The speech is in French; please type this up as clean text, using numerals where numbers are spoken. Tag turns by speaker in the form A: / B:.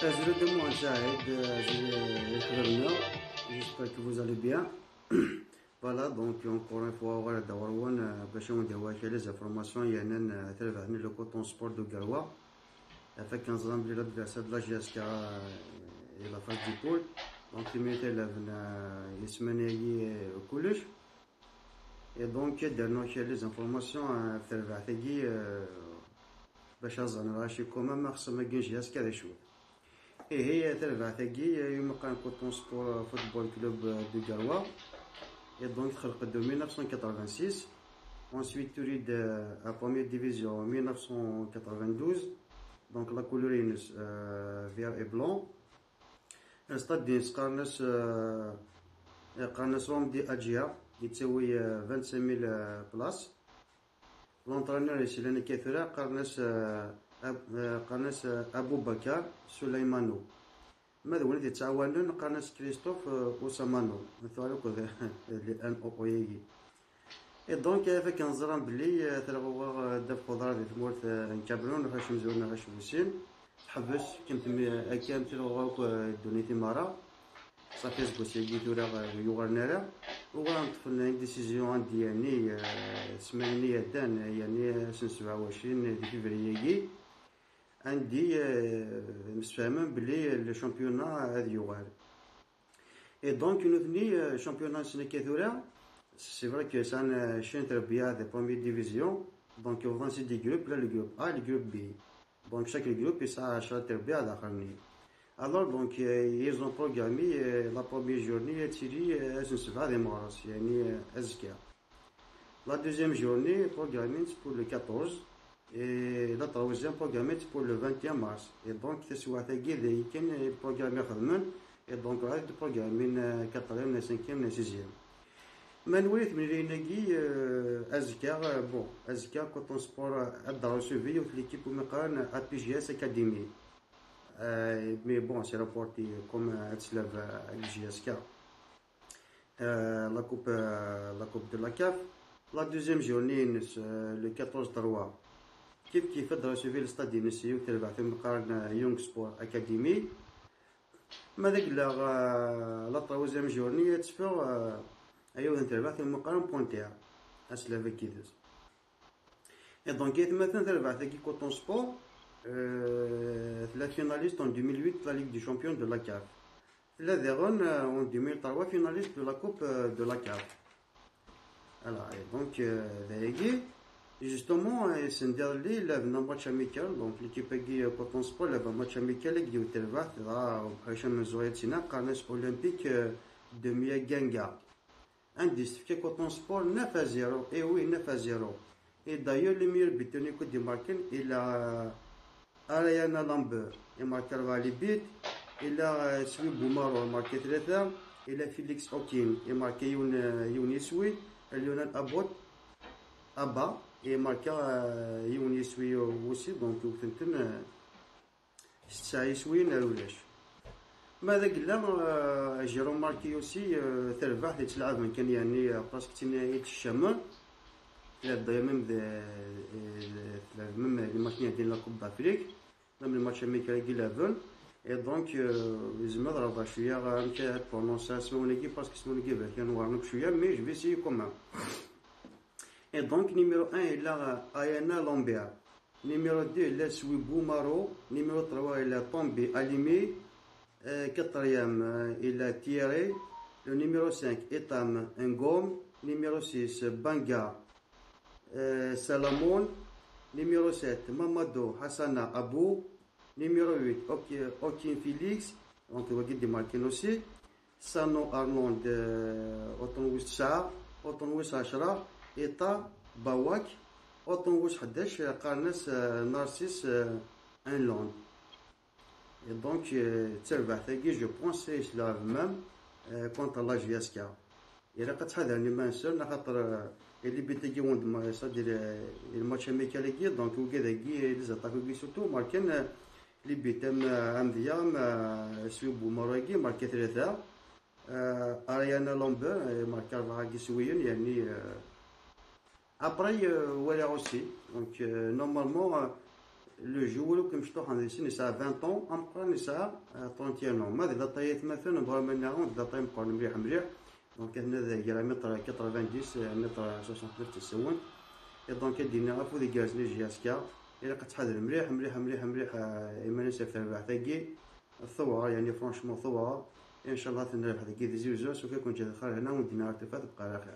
A: Salut de moi, Saïd, j'espère que vous allez bien. Voilà, donc encore une fois, voilà, Dawarwan, باش نديروا les informations يعني تابعني le coton sport de Garoua. Avec 15 ans, il a de la GSK et la phase du pôle. Donc, il m'était là, il se menait au collège. Et donc, dernièrement, les informations, تابعتي باش نراشي كوما ما خصهم ما GSK des choses. Et هي تبعتاكي يوم كان كوتون سبور فوتبول كلوب دو Garoua. Et donc خلق de 1986. Ensuite تريد à première division en 1992. Donc la couleur est vert et blanc. Le stade دينس قارنس دي أجيا يتساوي 25000 بلاص. L'entraîneur c'est l'année كثيرة قناص أبو بكر سليمانو. ماذا ولد يتعاونون قناص كريستوف أوسامانو مثالك الآن أويجي. Et donc فاك نزران بلي تلغوا داف خضار ديال تمورت نكابلون فاش مزورنا فاش وسين تحبس كنت كان تلغوا دونيتي مارا صافي زبوسي تورا يوغرنارا وغنطفل ديسيزيون عندي يعني سمانية دان يعني سن 27 دي فيفريي عندي مستفاهمين بلي الشامبيونا هذا يوغال. اي دونك نوثني شامبيونا سنة كثورة سي فري كو سان شين تربية دي بروميير ديفيزيون دونك يوضان سي دي جروب لا لو جروب ا لو جروب بي دونك شاك جروب يسعى 10 تربية داخلني. Alors donc ils ont programmé la première journée Thierry Senseva des Maras يعني أزكى. La deuxième journée programmée pour le 14 et la troisième programmée pour le 21 mars. Et donc تسوى تاجي كان programmé خدمن et donc هاد programmé 4e 5e 6e. ما نوليت من ليناكي أزكى بون أزكى كوتون سبور أدرا سوفي في ليكيب مقارن أبي جي اس أكاديمي. Mais bon, c'est rapporté comme Atzlav GSK. La coupe de la CAF. La deuxième journée, le 14-3. Qui fait de recevoir le stade d'initié, qui va faire Young Sport Academy. Mais la troisième journée, tu fais أيوة تربح في المقارنة بونتير أسلافة كيدز. Et donc, maintenant, تربح في كوتون سبور. La finaliste en 2008 la Ligue des Champions de la CAF. La Véron en 2003 finaliste de la Coupe de la CAF. Voilà, et donc justement c'est dernier il a un match amical donc l'équipe qui Coton Sport a un match amical qui est tervat là au prochain Zoyatina Carnes Olympique de Miaganga. Un disque Coton Sport 9-0 et oui 9-0. Et d'ailleurs le meilleur buteur du marqué il a Ariana Lambert et marqué les buts. Il a Sui Boumaro marqué 3. Il a Félix Okin et marqué Younisui. Lionel Abbott Abba et marqué Younisui aussi. Donc, vous faites c'est Isui Naroulesh. ماذا قلنا j'ai remarqué aussi تربح اللي تلعب من كان يعني باسكو تناهي الشمال تلعب même les matchs ديال لا كوب d'Afrique même les matchs américains qui l'avent et donc زعما ضربها شويه غنمشي برونونساسيون ولكن باسكو اسمو كيف كان ورنك شويه mais je vais essayer quand même. Et donc numéro 1 il a Ayana Lambert, numéro 2 il a Sui Boumaro, numéro 3 il a Tombi Alimi, quatrième il a Thierry, le numéro 5 Etam Ngom, numéro 6 Banga Salamon, numéro 7 Mamadou Hassana Abou, numéro 8 Okin Félix, donc on va dire des marqués aussi, Sano Arnold Otonwis Shah, Otonwis Ashra, Eta Bawak, Otonwis Hadesh, Karnes Narcisse Inland. Et donc, je pense que c'est la même contre la GSK. إذا قد حضرني ما نسال خاطر اللي بيتيجي وند ما صدر الماتش ميكاليكي دونك وكذا كي لي زاتاكو كي سورتو ماركن اللي بيتم امديام سوبو ماراكي ماركي 3 اريانا لومبر ماركا 4 كي سويين يعني ابري ولا اوسي دونك نورمالمون لو جول كم شطوح هذا السن يسعى 20 طون ام قران يسعى 31 عام هذا اذا طيت مثلا نبغى منها اذا طيب مقارن مليح مليح دونك هنا ذا متر 90 متر 60 تسون دونك دينا افو دي كاز لي جياسكا الا كتحضر مليح مليح مليح مليح ايمان سيف تربح ثقي الثوره يعني فرانشمون ثوره ان شاء الله تنربح ثقي دي زوزوس وكيكون جا الخير هنا ودينا ارتفاع تبقى على خير.